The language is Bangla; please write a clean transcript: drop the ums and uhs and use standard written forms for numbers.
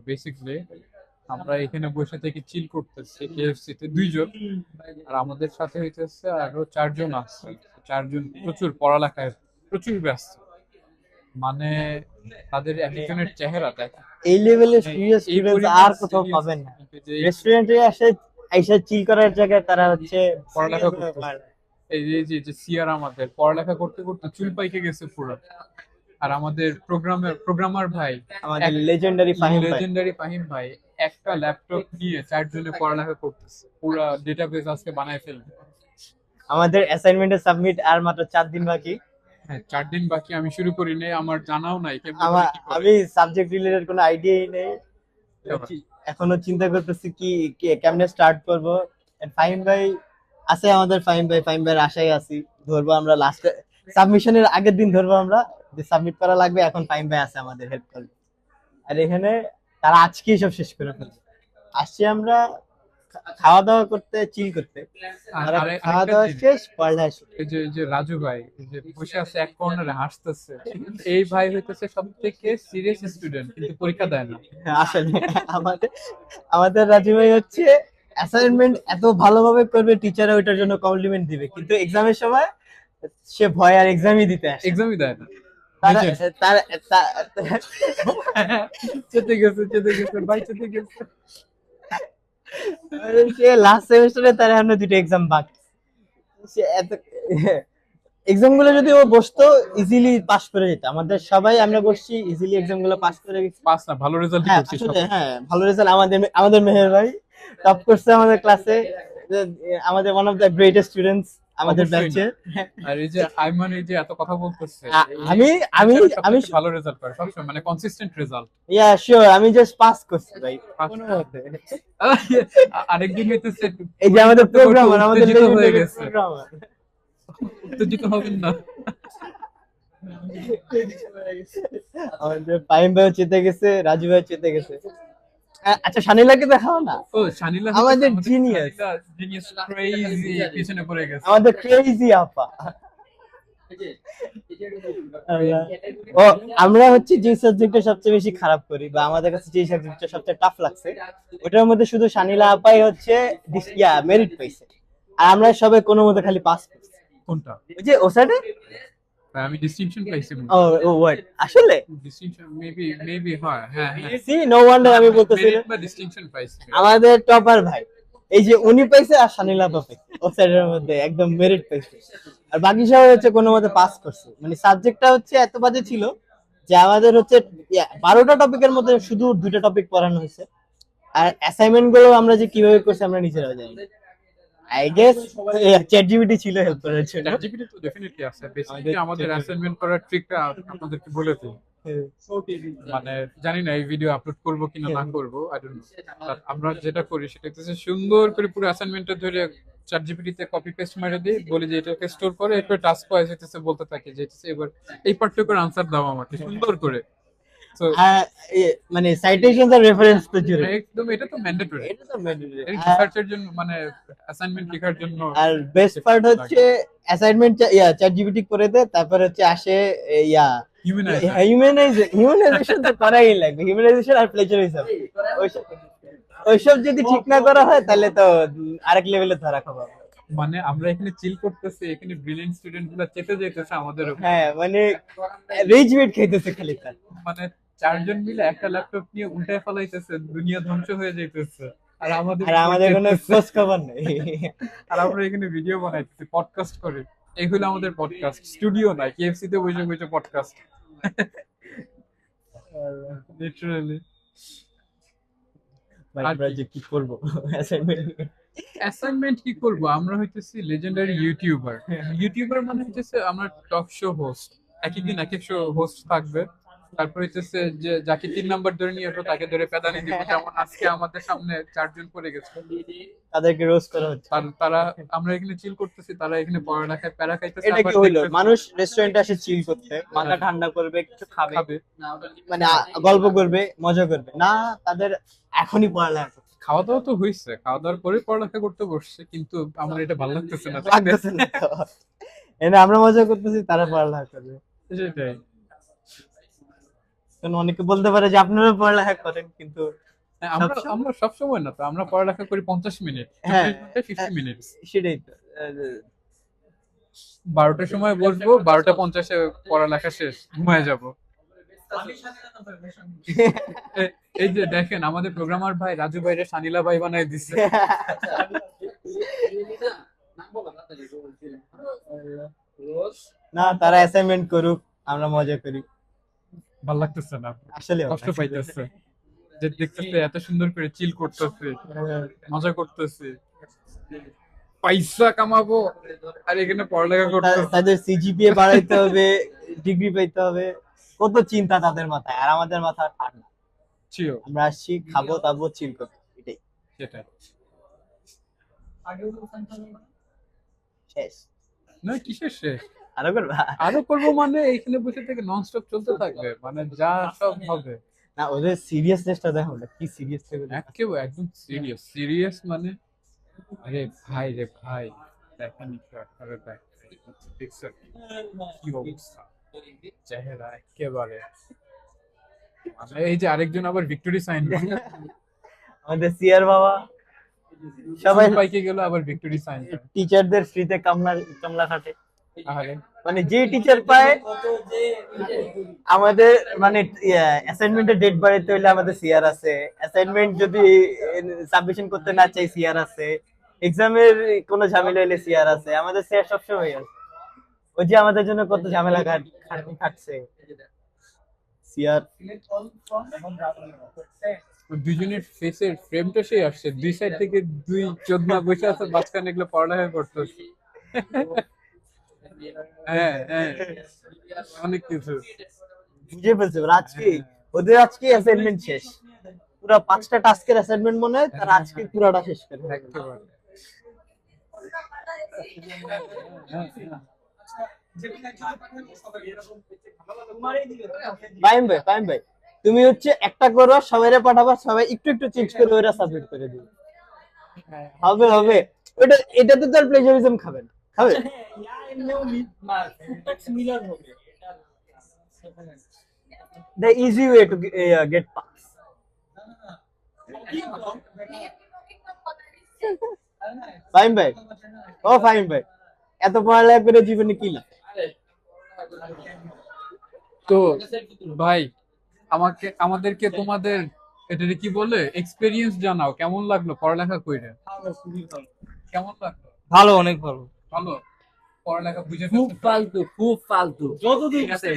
বেসিক্যালি আমরা এখানে বসে থেকে চিল করতেছি কেএফসি তে দুইজন, আর আমাদের সাথে হইতেছে আরো চারজন আছে। চারজন প্রচুর পড়ালেখায় প্রচুর ব্যস্ত, মানে তাদের এক একজনের চেহারা দেখ, এই লেভেলের মানে সিরিয়াস এই স্টুডেন্টস পরিমাণ আর কোথাও serious পাবেন না। যে রেস্টুরেন্টে এসে এসে চিল করার জায়গায় তারা হচ্ছে পড়ালেখা করতেছে। এই যে সিয়ার আমাদের পড়ালেখা করতে করতে চুল পাইকে গেছে পুরো। আর আমাদের প্রোগ্রামার ভাই, আমাদের লেজেন্ডারি ফাহিম ভাই, লেজেন্ডারি ফাহিম ভাই একটা ল্যাপটপ নিয়ে চারজনে পড়ালেখা করতেছে, পুরো ডেটাবেস আজকে বানায় ফেলবে। আমাদের অ্যাসাইনমেন্টের সাবমিট আর মাত্র 4 দিন বাকি। হ্যাঁ, 4 দিন বাকি, আমি শুরু করি নাই, আমার জানাও নাই কেমনে আমার কি করে। আমি সাবজেক্ট রিলেটেড কোনো আইডিয়াই নেই, এখনো চিন্তা করতেছি কি কেমনে স্টার্ট করব। ফাহিম ভাই আছে, আমাদের ফাহিম ভাইয়ের আশায় আছি, ধরবো আমরা লাস্টে সাবমিশনের আগের দিন ধরবো আমরা যে সাবমিট করা লাগবে, এখন ফাহিম ভাই আছে আমাদের হেল্প করবে। আর এখানে তারা আজকেই সব শেষ করে ফেলবে। আসছি আমরা খাওয়া দাওয়া করতে, চিল করতে, আর আর খাওয়া দাওয়া শেষ, পড়ালেখা শুরু। এই যে রাজু ভাই, এই যে বসে আছে এক কর্নারে হাসতেছে, এই ভাই হইতেছে সব থেকে সিরিয়াস স্টুডেন্ট, কিন্তু পরীক্ষা দেয় না। আসলে আমাদের আমাদের রাজু ভাই হচ্ছে অ্যাসাইনমেন্ট এত ভালোভাবে করবে, টিচাররা ওইটার জন্য কমপ্লিমেন্ট দিবে, কিন্তু এক্সামের সময় সে ভয় আর এক্সামই দিতে আসে। এক্সামই দেয় না। তারা তার চেতে গেছে ভাই, চেতে গেছে। সে লাস্ট সেমিস্টারে তার এখনো 2টা এক্সাম বাকি। সে এত এক্সাম গুলো যদি ও বসতো ইজিলি পাস করে যেত। আমাদের সবাই আমরা বসছি ইজিলি, এক্সাম গুলো পাস করে গেছি। পাস না, ভালো রেজাল্টই হ্যাঁ করছি সব। আসলে হ্যাঁ, ভালো রেজাল্ট। আমাদের মেহের ভাই টপ করছে আমাদের ক্লাসে, আমাদের one of the greatest students আমাদের অবশ্যই ব্যাচে। আর এই যে আইমান, এই যে এত কথা বলতেছে, আমি আমি আমি ভালো রেজাল্ট করে সবসময়, মানে কনসিস্টেন্ট রেজাল্ট। ইয়া শিওর, আমি জাস্ট পাস করছি ভাই কোনো মতে। আরেকদিন হইতেছে এই যে আমাদের প্রোগ্রামার, আমাদের উত্তেজিত হয়ে legendary গেছে, প্রোগ্রামার। উত্তেজিত হবেন না। আমাদের ফাহিম ভাইও চেতে গেছে, রাজু ভাইও চেতে গেছে। আচ্ছা শানিলাকে দেখাও না, ও শানিলা আমাদের জিনিয়াস, জিনিয়াস ক্রেজি পিছনে পড়ে গেছে। আমাদের ক্রেজি আপা। ও আমরা হচ্ছে যে সাবজেক্টটা সবচেয়ে বেশি খারাপ করি, বা আমাদের কাছে যে সাবজেক্টটা সবচেয়ে টাফ লাগছে, ওটার মধ্যে শুধু শানিলা আপাই হচ্ছে মেরিট পাইছে, আর আমরা সবাই কোনো মতে খালি পাস করছি। কোনটা? ওই যে ও সাইডে আমি ডিস্টিংশন পাইছি। ও ও ওয়ার্ড আসলে ডিস্টিংশন মেবি হয়, হ্যাঁ হ্যাঁ, সি নো ওয়ান্ডার আমি বলতেছি মেরিট বা ডিস্টিংশন পাইছি। আমাদের টপার ভাই, এই যে উনি পাইছে আর শানিলা আপা পাইছে, ও সাইডের মধ্যে একদম মেরিট পাইছে। আর বাকি সবাই হচ্ছে কোনো মতে পাস করছে। মানে সাবজেক্টটা হচ্ছে এত বাজে ছিল যে আমাদের হচ্ছে 12টা টপিকের মধ্যে শুধু 2টা টপিক পড়ানো হয়েছে, আর অ্যাসাইনমেন্ট গুলো আমরা যে কিভাবে করছি আমরা নিজেরাও জানি। আই গেস চ্যাটজিপিটি ছিল হেল্প করার জন্য। চ্যাটজিপিটি তো ডেফিনেটলি আছে, বেসিক্যালি আমাদের অ্যাসাইনমেন্ট করার ট্রিকটা আপনাদেরকে বলে দিই। মানে জানি না এই ভিডিও আপলোড করব কিনা না করব, আই ডোন্ট নো। আমরা যেটা করি সেটা হচ্ছে সুন্দর করে পুরো অ্যাসাইনমেন্টটা ধরে চ্যাটজিপিটি তে কপি পেস্ট মেরে দিই, বলি যে এটাকে স্টোর করে, এরপর টাস্ক ওয়াইজ হইতেছে বলতে থাকি যে এবার এই পার্টিকুলার আনসার দাও আমাকে সুন্দর করে। মানে সাইটেশন আর রেফারেন্স তো জুড়ে একদম, এটা তো ম্যান্ডেটরি, এটা তো ম্যান্ডেটরি। রিসার্চের জন্য, মানে অ্যাসাইনমেন্ট লেখার জন্য। আর বেস্ট পার্ট হচ্ছে অ্যাসাইনমেন্ট জিপিটি করে দেয়, তারপর হচ্ছে আসে ইয়া হিউম্যানাইজেশন তো করাই লাগবে, হিউম্যানাইজেশন আর প্লেজারিজম। ওইসব যদি ঠিক না করা হয় তাহলে তো আরেক লেভেলে ধরা খাবো। মানে আমরা এখানে চিল করতেছি, এখানে ব্রিলিয়েন্ট স্টুডেন্ট গুলা চেতে যেতেছে আমাদের উপর। হ্যাঁ মানে রিচ মিট খাইতেছে খালি তার। মানে চারজন মিলে একটা ল্যাপটপ নিয়ে উল্টায় ফেলাইতেছে, দুনিয়া ধ্বংস হয়ে যাইতেছে, আর আমাদের কোনো খোঁজ খবর নেই। আর আমরা এখানে ভিডিও বানাইতেছি, পডকাস্ট করি। এই হলো আমাদের পডকাস্ট, স্টুডিও নাই, কেএফসি তে বসে বসে পডকাস্ট। লিটারালি। আমরা যে কি করব অ্যাসাইনমেন্ট কি করব, আমরা হইতেছি লেজেন্ডারি ইউটিউবার। ইউটিউবার মানে হইতেছে আমরা টক শো হোস্ট, একদিন এক এক শো হোস্ট থাকবে, তারপর হইতেছে যে যাকে 3 নাম্বার ধরে নিয়ে আসবো তাকে ধরে পেদানি দিব, যেমন আজকে আমাদের সামনে 4জন পড়ে গেছে, তাদেরকে রোস্ট করা হচ্ছে। তারা, আমরা এখানে চিল করতেছি, তারা এখানে পড়ালেখায় প্যারা খাইতেছে। এটা কি হইলো, মানুষ রেস্টুরেন্টে আসে চিল করতে, মাথা ঠান্ডা করবে, কিছু খাবে, মানে গল্প করবে, মজা করবে না, তাদের এখনই পড়ালেখা করতে। খাওয়া দাওয়া তো হয়েছে, খাওয়া দাওয়ার পরে পড়ালেখা করতে বসছে, কিন্তু আমার এটা ভালো লাগতেছে না। লাগতেছে না তো। এনে আমরা মজা করতেছি, তারা পড়ালেখা করবে। সেটাই। এখন অনেকে বলতে পারে যে আপনারা পড়ালেখা করেন, কিন্তু হ্যাঁ, আমরা সবসময়- আমরা সবসময় না তো, আমরা পড়ালেখা করি 50 মিনিট, হ্যাঁ, 50 মিনিট। সেটাই তো। 12টার সময় বসবো, 12টা 50-এ পড়ালেখা শেষ, ঘুমায় যাব। এই যে দেখেন আমাদের প্রোগ্রামার ভাই রাজু ভাইরে সানিলা ভাই বানাই দিচ্ছে। না, তারা অ্যাসাইনমেন্ট করুক, আমরা মজা করি। ভাল লাগতেছে না, আসলে কষ্ট পাইতেছে যে দেখতেছে এত সুন্দর করে চিল করতেছে, মজা করতেছে, পয়সা কামাবো আর এখানে পড়ালেখা করতেছে। তাদের সিজিপিএ বাড়াইতে হবে, ডিগ্রি পাইতে হবে, কত চিন্তা তাদের মাথায়, আর আমাদের মাথা ঠান্ডা। চিও, আমরা আসছি, খাবো দাবো, চিল করবো, এটাই সেটাই। শেষ। না কিসের শেষ, আরো করবা? আরো করবো মানে এখানে বসে থেকে নন স্টপ চলতে থাকবে, মানে যা সব হবে। না, ওদের সিরিয়াসনেসটা দেখো না, কি সিরিয়াস থেকে একেবারে একদম সিরিয়াস, সিরিয়াস মানে আরে ভাই রে ভাই, দেখেন আরে দেখ, দেখছেন কি অবস্থা, চেহারা একেবারে, মানে এই যে আরেকজন আবার ভিক্টোরি সাইন আমাদের সিআর বাবা সবাই পাইকে গেল, আবার ভিক্টোরি সাইন। টিচারদের ফ্রিতে কামলা কামলা খাটে, আরে মানে যে টিচার পায় আমাদের, মানে অ্যাসাইনমেন্টের ডেট বাড়াইতে হইলে আমাদের সিআর আছে, অ্যাসাইনমেন্ট যদি সাবমিশন করতে না চাই সিআর আছে, এক্সামের কোনো ঝামেলা হইলে সিআর আছে, আমাদের সিআর সবসময় আছে। ওই যে আমাদের জন্য কত ঝামেলা খাটছে সিআর। দুজনের ফেসের ফ্রেমটা সেই আসছে, দুই সাইড থেকে দুই চোদনা বসে আছে, মাঝখানে এগুলো পড়ালেখা করতেছে। হ্যাঁ হ্যাঁ, অনেক কিছু বুঝে ফেলছে ওরা। আজকে ওদের আজকে অ্যাসাইনমেন্ট শেষ, পুরো 5টা টাস্কের অ্যাসাইনমেন্ট মনে হয়, তারা আজকে পুরোটা শেষ করে ফেলবে। একেবারে। হ্যাঁ, হ্যাঁ। ফাইম ভাই তুমি হচ্ছে একটা করো, সবাইরে পাঠাবা, সবাই একটু একটু চেঞ্জ করে ওরা সাবমিট করে দিবে। হবে হবে, ওটা এটাতে তো আর প্লেজারিজম খাবে না, খাবে the easy way to get pass. Faim ভাই, ও ফাইম ভাই, এত পড়ালেখা করে জীবনে কি লাভ? তো ভাই আমাদেরকে তোমাদের এটা কি বলে এক্সপেরিয়েন্স জানাও, কেমন লাগলো পড়ালেখা কইরে? কেমন লাগলো? ভালো, অনেক ভালো। ভালো পড়ালেখা বুঝে খুব ফালতু, খুব ফালতু। ঠিক আছে।